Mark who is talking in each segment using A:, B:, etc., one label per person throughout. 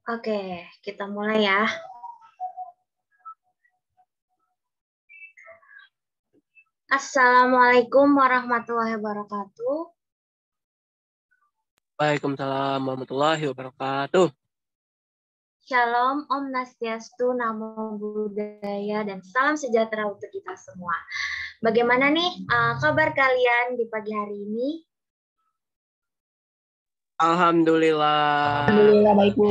A: Oke, kita mulai ya. Assalamualaikum warahmatullahi wabarakatuh.
B: Waalaikumsalam warahmatullahi wabarakatuh.
A: Shalom, Om Nastiastu, Namo Buddhaya, dan salam sejahtera untuk kita semua. Bagaimana nih kabar kalian di pagi hari ini?
B: Alhamdulillah.
C: Alhamdulillah baik Bu.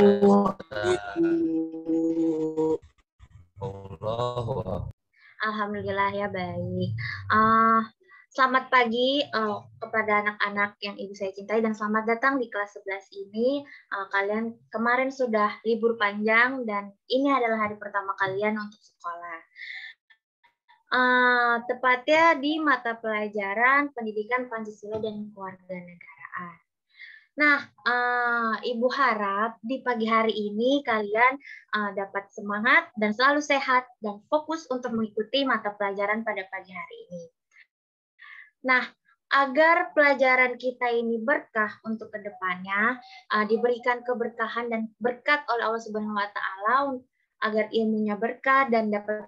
A: Alhamdulillah ya baik. Selamat pagi kepada anak-anak yang ibu saya cintai dan selamat datang di kelas 11 ini. Kalian kemarin sudah libur panjang dan ini adalah hari pertama kalian untuk sekolah. Tepatnya di mata pelajaran Pendidikan Pancasila dan Kewarganegaraan. Nah, Ibu harap di pagi hari ini kalian dapat semangat dan selalu sehat dan fokus untuk mengikuti mata pelajaran pada pagi hari ini. Nah, agar pelajaran kita ini berkah untuk kedepannya, diberikan keberkahan dan berkat oleh Allah Subhanahu Wa Taala, agar ilmunya berkah dan dapat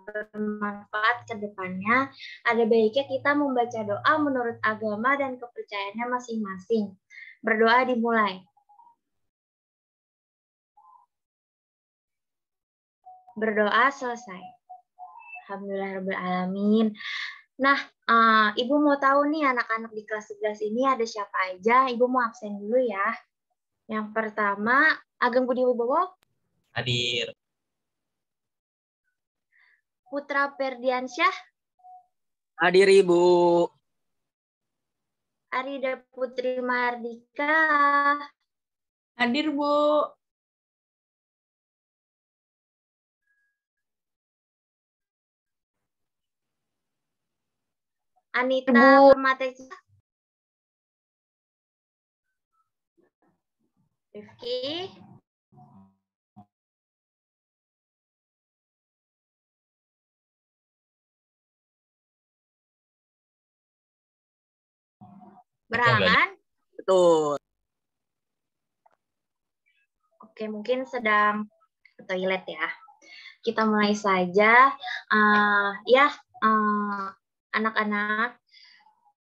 A: bermanfaat ke depannya, ada baiknya kita membaca doa menurut agama dan kepercayaannya masing-masing. Berdoa dimulai. Berdoa selesai. Alhamdulillahirrahmanirrahim. Nah, Ibu mau tahu nih anak-anak di kelas 11 ini ada siapa aja? Ibu mau absen dulu ya. Yang pertama, Ageng Budi Wibowo.
C: Hadir.
A: Putra Ferdiansyah.
B: Hadir Ibu.
A: Arida Putri Mardika.
D: Hadir Bu.
A: Anita Permateja. Rifki. Berhalangan?
B: Betul.
A: Oke, mungkin sedang ke toilet ya. Kita mulai saja. Anak-anak,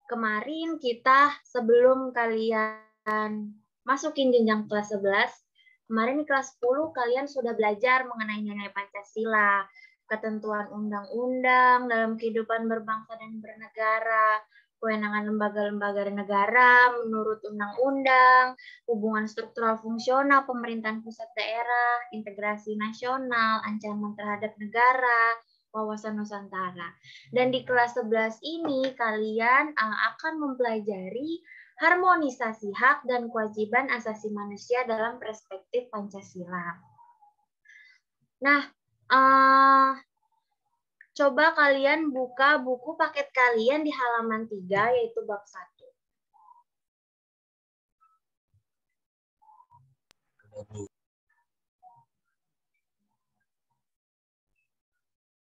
A: kemarin kita sebelum kalian masukin jenjang kelas 11, kemarin di kelas 10 kalian sudah belajar mengenai nilai Pancasila, ketentuan undang-undang dalam kehidupan berbangsa dan bernegara, kewenangan lembaga-lembaga negara menurut undang-undang, hubungan struktural fungsional pemerintahan pusat daerah, integrasi nasional, ancaman terhadap negara, wawasan Nusantara. Dan di kelas 11 ini kalian akan mempelajari harmonisasi hak dan kewajiban asasi manusia dalam perspektif Pancasila. Nah, coba kalian buka buku paket kalian di halaman 3, yaitu bab 1.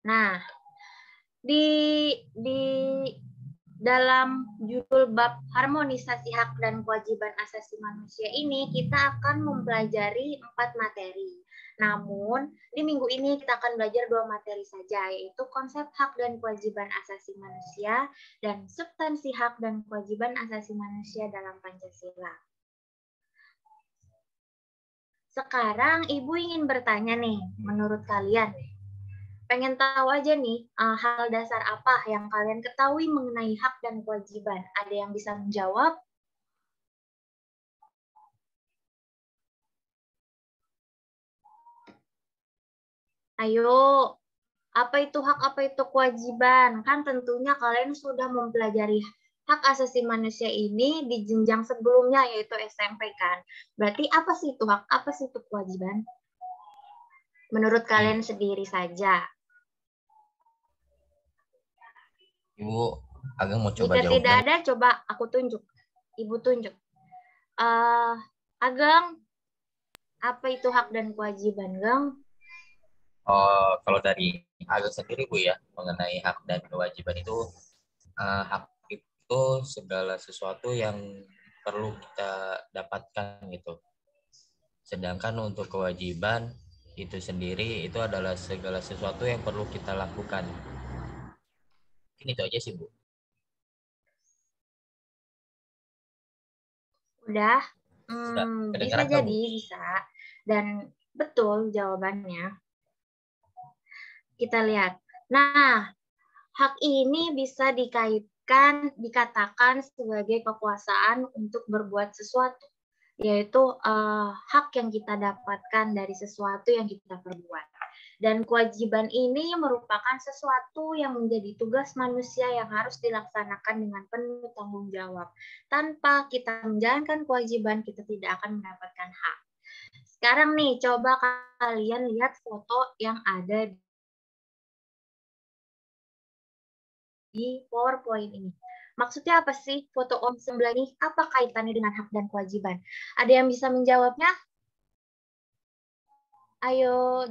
A: Nah, di dalam judul bab harmonisasi hak dan kewajiban asasi manusia ini, kita akan mempelajari 4 materi. Namun, di minggu ini kita akan belajar 2 materi saja, yaitu konsep hak dan kewajiban asasi manusia dan substansi hak dan kewajiban asasi manusia dalam Pancasila. Sekarang, Ibu ingin bertanya nih, menurut kalian, pengen tahu aja nih, hal dasar apa yang kalian ketahui mengenai hak dan kewajiban? Ada yang bisa menjawab? Ayo, apa itu hak, apa itu kewajiban? Kan tentunya kalian sudah mempelajari hak asasi manusia ini di jenjang sebelumnya, yaitu SMP kan? Berarti apa sih itu hak, apa sih itu kewajiban? Menurut kalian sendiri saja.
C: Ibu, Ageng mau coba
A: Jika
C: jawab.
A: tidak ada, coba aku tunjuk. Ibu tunjuk. Ageng, apa itu hak dan kewajiban, Gang?
C: Kalau dari Ageng sendiri Bu ya, mengenai hak dan kewajiban itu, hak itu segala sesuatu yang perlu kita dapatkan gitu. Sedangkan untuk kewajiban itu sendiri itu adalah segala sesuatu yang perlu kita lakukan. Mungkin itu aja sih, Bu.
A: Udah?
C: Sudah
A: Bisa
C: kedengaran nggak, Bu?
A: jadi, bisa. Dan betul jawabannya. Kita lihat. Nah, hak ini bisa dikatakan sebagai kekuasaan untuk berbuat sesuatu, yaitu hak yang kita dapatkan dari sesuatu yang kita perbuat. Dan kewajiban ini merupakan sesuatu yang menjadi tugas manusia yang harus dilaksanakan dengan penuh tanggung jawab. Tanpa kita menjalankan kewajiban, kita tidak akan mendapatkan hak. Sekarang nih, coba kalian lihat foto yang ada di PowerPoint ini. Maksudnya apa sih foto Om sebelah ini? Apa kaitannya dengan hak dan kewajiban? Ada yang bisa menjawabnya? Ayo.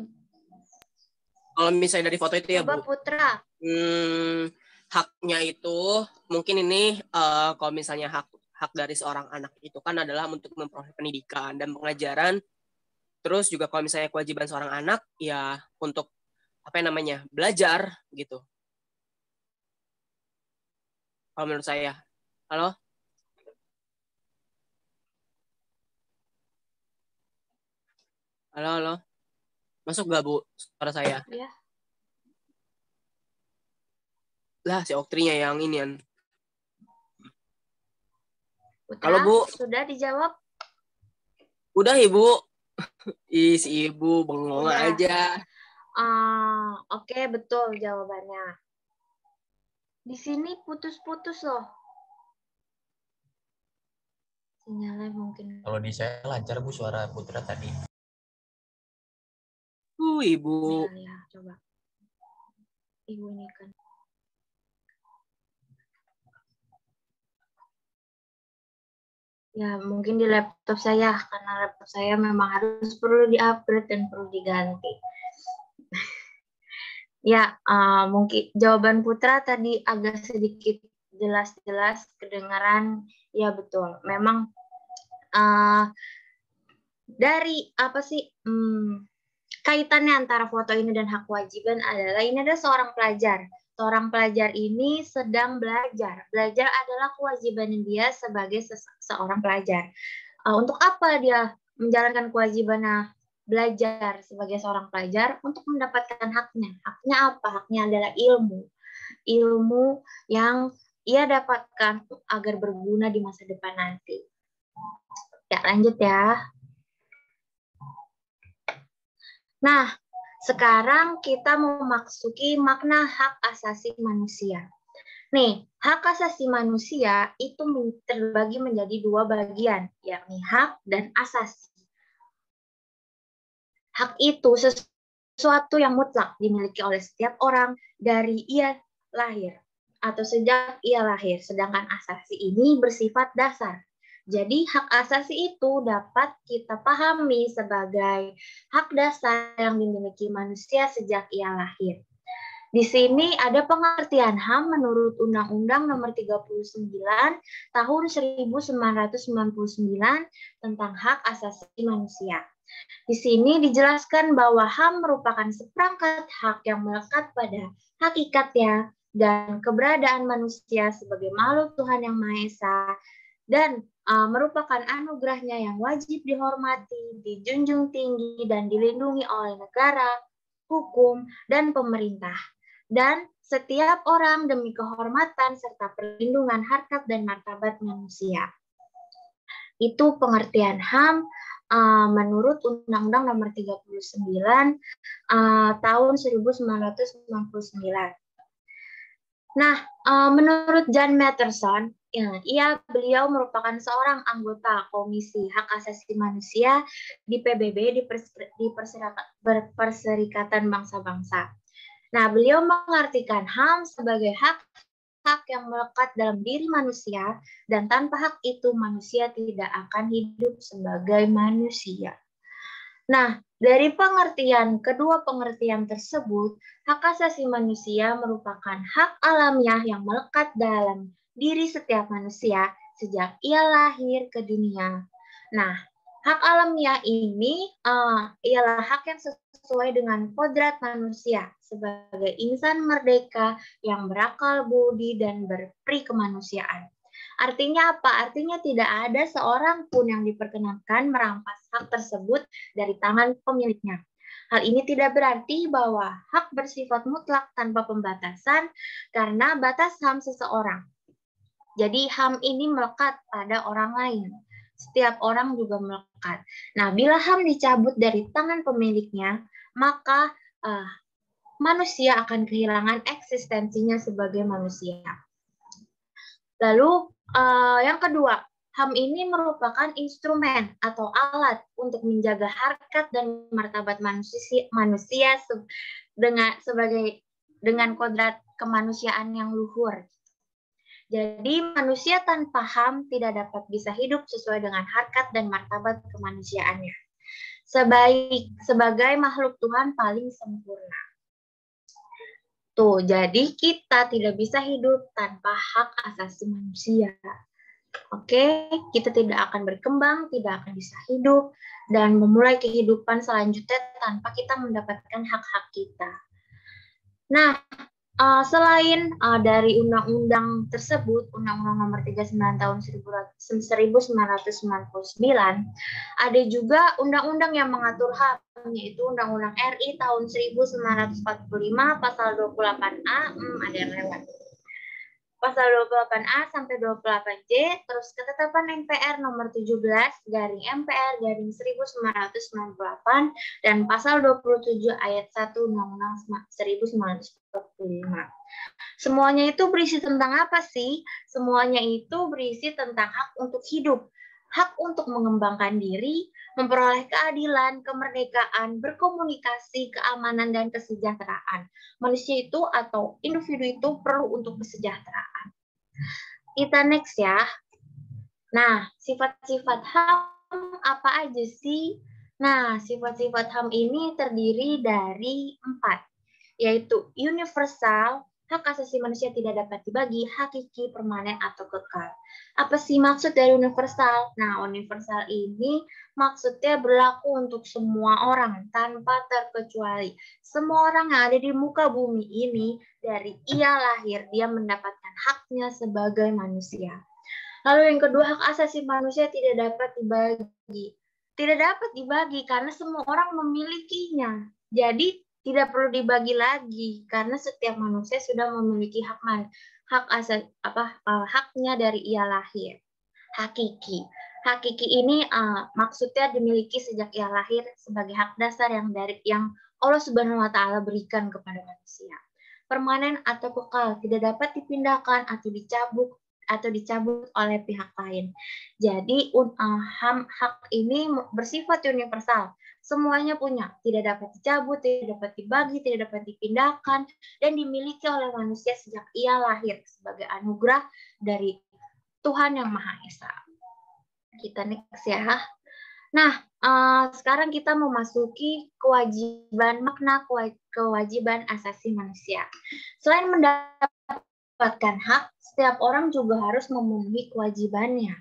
B: Kalau misalnya dari foto itu ya,
A: Coba
B: Bu.
A: Putra.
B: Haknya itu mungkin ini kalau misalnya hak dari seorang anak itu kan adalah untuk memperoleh pendidikan dan pengajaran. Terus juga kalau misalnya kewajiban seorang anak ya untuk belajar gitu. Kalau menurut saya. Halo? Halo? Masuk gak, Bu, suara saya?
A: Ya.
B: Lah, si Oktrinya yang ini kan.
A: Putra,
B: Halo, Bu.
A: sudah dijawab?
B: Udah, Ibu. Si Ibu bengong
A: Udah.
B: aja.
A: Oke, betul jawabannya. Di sini putus-putus loh. Sinyalnya mungkin.
C: Kalau di saya lancar, Bu, suara Putra tadi.
B: Ibu.
A: Ya, coba. Ibu ini kan. Ya, mungkin di laptop saya, karena laptop saya memang harus perlu di-upgrade dan perlu diganti. Ya, mungkin jawaban Putra tadi agak sedikit jelas-jelas kedengaran. Ya, betul. Memang dari apa sih kaitannya antara foto ini dan hak kewajiban adalah ini adalah seorang pelajar. Seorang pelajar ini sedang belajar. Belajar adalah kewajiban dia sebagai seorang pelajar. Untuk apa dia menjalankan kewajibannya belajar sebagai seorang pelajar? Untuk mendapatkan haknya. Haknya apa? Haknya adalah ilmu. Ilmu yang ia dapatkan agar berguna di masa depan nanti. Ya, lanjut ya. Nah, sekarang kita memasuki makna hak asasi manusia. Nih, hak asasi manusia itu terbagi menjadi dua bagian, yakni hak dan asasi. Hak itu sesuatu yang mutlak dimiliki oleh setiap orang dari ia lahir atau sejak ia lahir, sedangkan asasi ini bersifat dasar. Jadi hak asasi itu dapat kita pahami sebagai hak dasar yang dimiliki manusia sejak ia lahir. Di sini ada pengertian HAM menurut Undang-Undang Nomor 39 Tahun 1999 tentang hak asasi manusia. Di sini dijelaskan bahwa HAM merupakan seperangkat hak yang melekat pada hakikatnya dan keberadaan manusia sebagai makhluk Tuhan yang Maha Esa dan merupakan anugerahnya yang wajib dihormati, dijunjung tinggi, dan dilindungi oleh negara, hukum, dan pemerintah. Dan setiap orang demi kehormatan serta perlindungan harkat dan martabat manusia. Itu pengertian HAM menurut Undang-Undang Nomor 39 tahun 1999. Nah, menurut John Matterson, beliau merupakan seorang anggota Komisi Hak Asasi Manusia di PBB, di Perserikatan Bangsa-Bangsa. Nah, beliau mengartikan HAM sebagai hak yang melekat dalam diri manusia, dan tanpa hak itu manusia tidak akan hidup sebagai manusia. Nah, dari kedua pengertian tersebut, hak asasi manusia merupakan hak alamiah yang melekat dalam diri setiap manusia sejak ia lahir ke dunia. Nah, Hak alamiah ini ialah hak yang sesuai dengan kodrat manusia sebagai insan merdeka yang berakal budi dan berperi kemanusiaan. Artinya apa? Artinya tidak ada seorang pun yang diperkenankan merampas hak tersebut dari tangan pemiliknya. Hal ini tidak berarti bahwa hak bersifat mutlak tanpa pembatasan karena batas HAM seseorang. Jadi HAM ini melekat pada orang lain. Setiap orang juga melekat. Nah, bila HAM dicabut dari tangan pemiliknya, maka manusia akan kehilangan eksistensinya sebagai manusia. Lalu yang kedua, HAM ini merupakan instrumen atau alat untuk menjaga harkat dan martabat manusia dengan kodrat kemanusiaan yang luhur. Jadi manusia tanpa HAM tidak dapat bisa hidup sesuai dengan harkat dan martabat kemanusiaannya. Sebagai makhluk Tuhan paling sempurna. Tuh, jadi kita tidak bisa hidup tanpa hak asasi manusia. Oke, kita tidak akan berkembang, tidak akan bisa hidup, dan memulai kehidupan selanjutnya tanpa kita mendapatkan hak-hak kita. Nah, selain dari undang-undang tersebut, Undang-Undang Nomor 39 Tahun 1999, ada juga undang-undang yang mengatur HAM, yaitu Undang-Undang RI tahun 1945 pasal 28A, ada yang lewat. Pasal 28A sampai 28C, terus ketetapan MPR nomor 17 garing MPR garing 1998 dan pasal 27 ayat 1 Undang-Undang 1945. Semuanya itu berisi tentang apa sih? Semuanya itu berisi tentang hak untuk hidup, hak untuk mengembangkan diri, memperoleh keadilan, kemerdekaan, berkomunikasi, keamanan, dan kesejahteraan. Manusia itu atau individu itu perlu untuk kesejahteraan. Kita next ya. Nah, sifat-sifat HAM apa aja sih? Nah, sifat-sifat HAM ini terdiri dari 4, yaitu universal, hak asasi manusia tidak dapat dibagi, hakiki, permanen, atau kekal. Apa sih maksud dari universal? Nah, universal ini maksudnya berlaku untuk semua orang tanpa terkecuali. Semua orang yang ada di muka bumi ini, dari ia lahir, dia mendapatkan haknya sebagai manusia. Lalu yang kedua, hak asasi manusia tidak dapat dibagi. Tidak dapat dibagi karena semua orang memilikinya. Jadi, tidak perlu dibagi lagi karena setiap manusia sudah memiliki haknya dari ia lahir. Hakiki. Hakiki ini maksudnya dimiliki sejak ia lahir sebagai hak dasar yang Allah Subhanahu wa taala berikan kepada manusia. Permanen atau kekal, tidak dapat dipindahkan atau dicabut oleh pihak lain. Jadi hak ini bersifat universal. Semuanya punya, tidak dapat dicabut, tidak dapat dibagi, tidak dapat dipindahkan, dan dimiliki oleh manusia sejak ia lahir sebagai anugerah dari Tuhan Yang Maha Esa. Kita next ya. Nah, sekarang kita memasuki makna kewajiban asasi manusia. Selain mendapatkan hak, setiap orang juga harus memenuhi kewajibannya.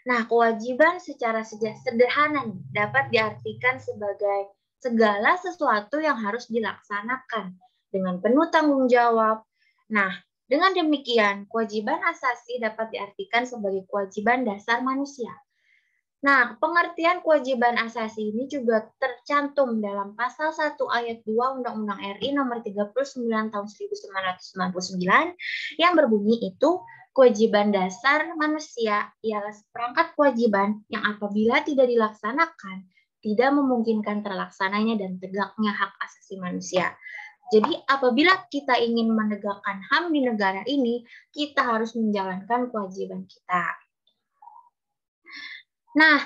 A: Nah, kewajiban secara sederhana dapat diartikan sebagai segala sesuatu yang harus dilaksanakan dengan penuh tanggung jawab. Nah, dengan demikian, kewajiban asasi dapat diartikan sebagai kewajiban dasar manusia. Nah, pengertian kewajiban asasi ini juga tercantum dalam pasal 1 ayat 2 Undang-Undang RI nomor 39 tahun 1999 yang berbunyi itu, kewajiban dasar manusia ialah seperangkat kewajiban yang apabila tidak dilaksanakan, tidak memungkinkan terlaksananya dan tegaknya hak asasi manusia. Jadi apabila kita ingin menegakkan HAM di negara ini, kita harus menjalankan kewajiban kita. Nah,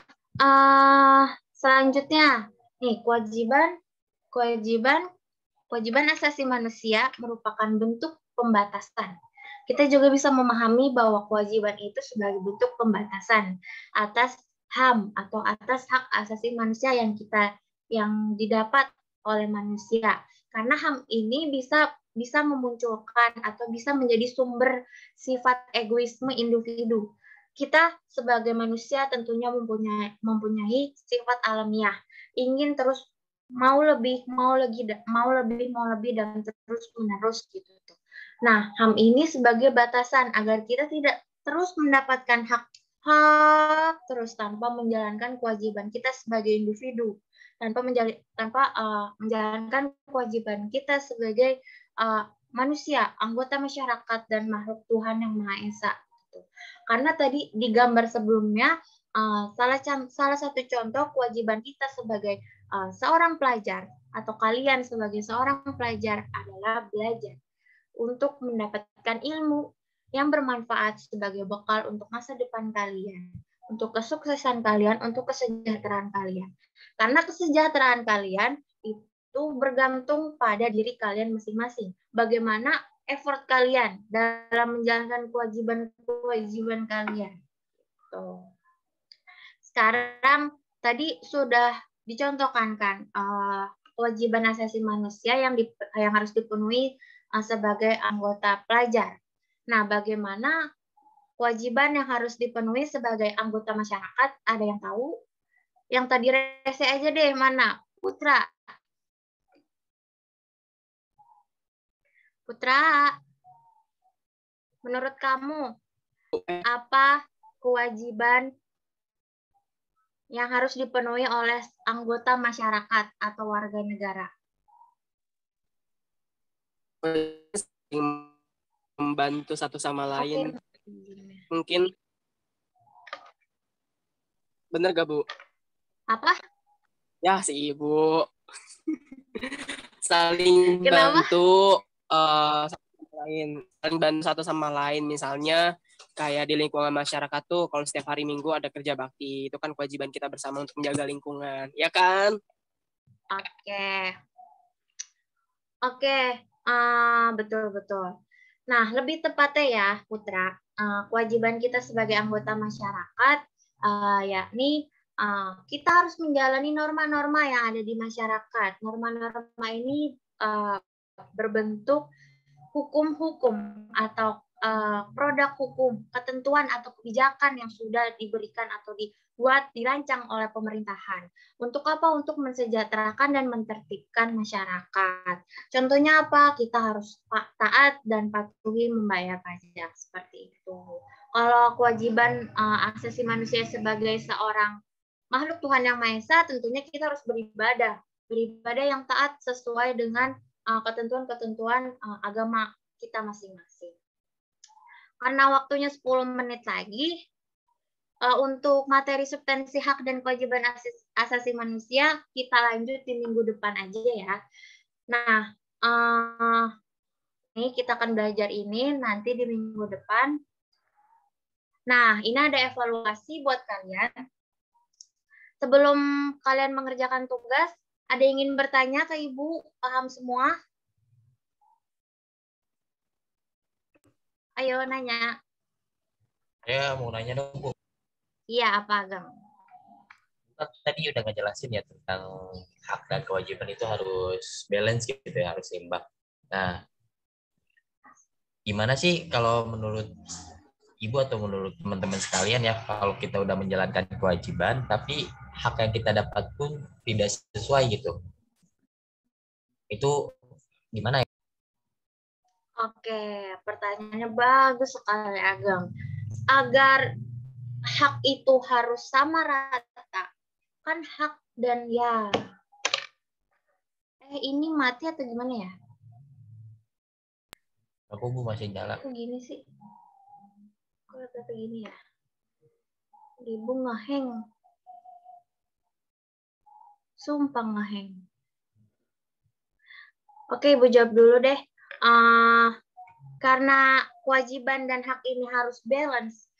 A: selanjutnya nih kewajiban asasi manusia merupakan bentuk pembatasan. Kita juga bisa memahami bahwa kewajiban itu sebagai bentuk pembatasan atas HAM atau atas hak asasi manusia yang didapat oleh manusia. Karena HAM ini bisa memunculkan atau bisa menjadi sumber sifat egoisme individu. kita sebagai manusia tentunya mempunyai sifat alamiah, ingin terus mau lebih dan terus menerus gitu. Nah, HAM ini sebagai batasan agar kita tidak terus mendapatkan hak terus tanpa menjalankan kewajiban kita sebagai individu, tanpa menjalankan kewajiban kita sebagai manusia, anggota masyarakat dan makhluk Tuhan yang Maha Esa. Karena tadi di gambar sebelumnya salah satu contoh kewajiban kita sebagai seorang pelajar atau kalian sebagai seorang pelajar adalah belajar untuk mendapatkan ilmu yang bermanfaat sebagai bekal untuk masa depan kalian, untuk kesuksesan kalian, untuk kesejahteraan kalian. Karena kesejahteraan kalian itu bergantung pada diri kalian masing-masing. Bagaimana effort kalian dalam menjalankan kewajiban kalian. Tuh. Sekarang tadi sudah dicontohkan kan kewajiban asasi manusia yang harus dipenuhi sebagai anggota pelajar. Nah, bagaimana kewajiban yang harus dipenuhi sebagai anggota masyarakat? Ada yang tahu? Yang tadi rese aja deh, mana? Putra. Putra, menurut kamu, apa kewajiban yang harus dipenuhi oleh anggota masyarakat atau warga negara?
B: Membantu satu sama lain. Mungkin bener gak, Bu?
A: Apa?
B: Ya, si Ibu. Saling bantu satu sama lain. Misalnya kayak di lingkungan masyarakat tuh kalau setiap hari Minggu ada kerja bakti, itu kan kewajiban kita bersama untuk menjaga lingkungan, ya kan?
A: Oke, betul. Nah, lebih tepatnya ya, Putra, kewajiban kita sebagai anggota masyarakat, yakni kita harus menjalani norma-norma yang ada di masyarakat. Norma-norma ini berbentuk hukum-hukum atau produk hukum, ketentuan atau kebijakan yang sudah diberikan atau dirancang oleh pemerintahan. Untuk apa? Untuk mensejahterakan dan mentertibkan masyarakat. Contohnya apa? Kita harus taat dan patuhi membayar pajak, seperti itu. Kalau kewajiban asasi manusia sebagai seorang makhluk Tuhan yang Maha Esa, tentunya kita harus beribadah yang taat sesuai dengan ketentuan-ketentuan agama kita masing-masing. Karena waktunya 10 menit lagi, untuk materi substansi hak dan kewajiban asasi manusia, kita lanjut di minggu depan aja ya. Nah, ini kita akan belajar ini nanti di minggu depan. Nah, ini ada evaluasi buat kalian. Sebelum kalian mengerjakan tugas, ada yang ingin bertanya ke Ibu? Paham semua? Ayo nanya.
C: Saya mau nanya dong, Bu.
A: Iya, apa, Gang?
C: Tadi udah ngejelasin ya tentang hak dan kewajiban itu harus balance gitu ya, harus seimbang. Nah, gimana sih kalau menurut Ibu atau menurut teman-teman sekalian ya, kalau kita udah menjalankan kewajiban, tapi hak yang kita dapat pun tidak sesuai gitu. Itu gimana ya?
A: Oke, pertanyaannya bagus sekali, Agam. Agar hak itu harus sama rata, kan hak dan ya. Ini mati atau gimana ya?
C: Aku Bu masih nyala.
A: Kok gini sih? Kok kata gini ya? Ibu ngeheng. Sumpah ngeheng. Oke, Ibu jawab dulu deh. Karena kewajiban dan hak ini harus balance,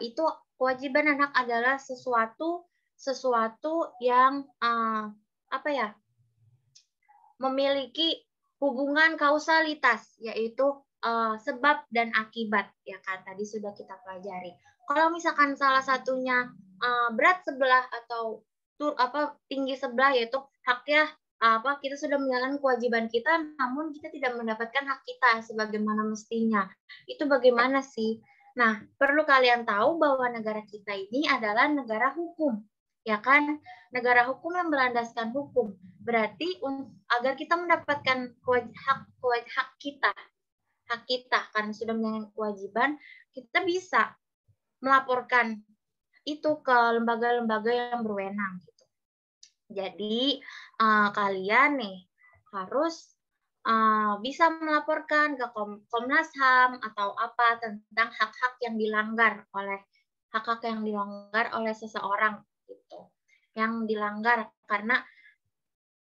A: itu kewajiban dan hak adalah sesuatu yang memiliki hubungan kausalitas, yaitu sebab dan akibat, ya kan, tadi sudah kita pelajari. Kalau misalkan salah satunya berat sebelah atau tinggi sebelah, yaitu haknya kita sudah menjalankan kewajiban kita, namun kita tidak mendapatkan hak kita sebagaimana mestinya. Itu bagaimana sih? Nah, perlu kalian tahu bahwa negara kita ini adalah negara hukum, ya kan? Negara hukum yang berlandaskan hukum. Berarti agar kita mendapatkan hak kita karena sudah menjalankan kewajiban, kita bisa melaporkan itu ke lembaga-lembaga yang berwenang. Gitu. Jadi kalian nih harus bisa melaporkan ke Komnas HAM atau apa tentang hak-hak yang dilanggar oleh seseorang gitu. Yang dilanggar karena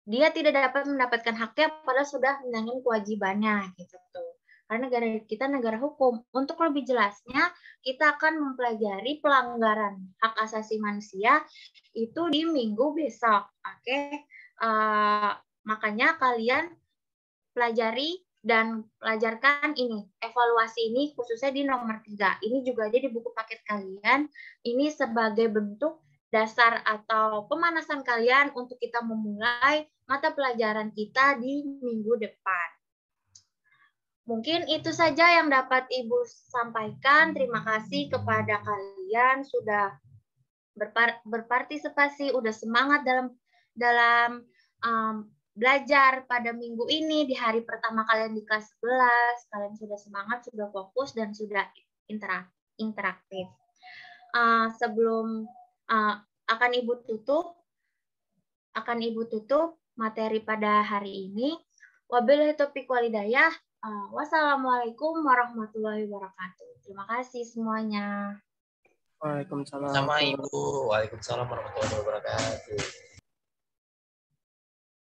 A: dia tidak dapat mendapatkan haknya padahal sudah menjalankan kewajibannya gitu tuh. Karena negara kita negara hukum. Untuk lebih jelasnya, kita akan mempelajari pelanggaran hak asasi manusia itu di minggu besok. Oke, makanya kalian pelajari dan pelajarkan ini, evaluasi ini khususnya di nomor 3. Ini juga ada di buku paket kalian. Ini sebagai bentuk dasar atau pemanasan kalian untuk kita memulai mata pelajaran kita di minggu depan. Mungkin itu saja yang dapat Ibu sampaikan. Terima kasih kepada kalian sudah berpartisipasi, udah semangat dalam belajar pada minggu ini di hari pertama kalian di kelas 11. Kalian sudah semangat, sudah fokus, dan sudah interaktif. Sebelum akan Ibu tutup materi pada hari ini. Wabillahi taufiq wal hidayah. Wassalamualaikum warahmatullahi wabarakatuh. Terima kasih semuanya.
B: Waalaikumsalam.
C: Sama Ibu. Waalaikumsalam warahmatullahi wabarakatuh.